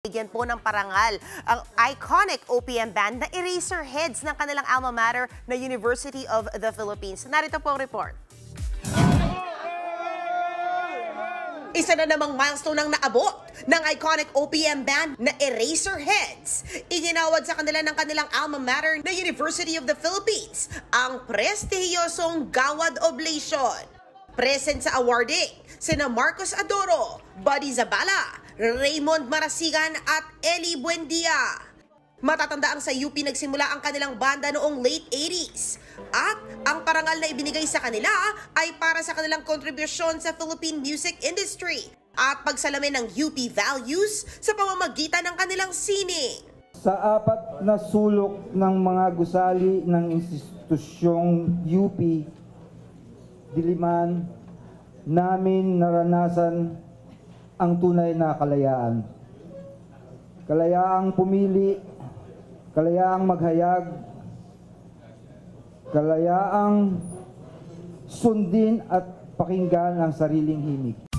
Bigyan po ng parangal ang iconic OPM band na Eraserheads ng kanilang alma mater na University of the Philippines. Narito po ang report. Isa na namang milestone ang naabot ng iconic OPM band na Eraserheads. Iginawad sa kanila ng kanilang alma mater na University of the Philippines ang prestihiyosong Gawad Oblation. Present sa awarding, sina Marcos Adoro, Buddy Zabala, Raymond Marasigan at Eli Buendia. Matatanda ang sa UP nagsimula ang kanilang banda noong late 80s. At ang parangal na ibinigay sa kanila ay para sa kanilang kontribusyon sa Philippine music industry at pagsalamin ng UP values sa pamamagitan ng kanilang sining. Sa apat na sulok ng mga gusali ng institusyong UP, Diliman, namin naranasan ang tunay na kalayaan. Kalayaang pumili, kalayaang maghayag, kalayaang sundin at pakinggan ang sariling himig.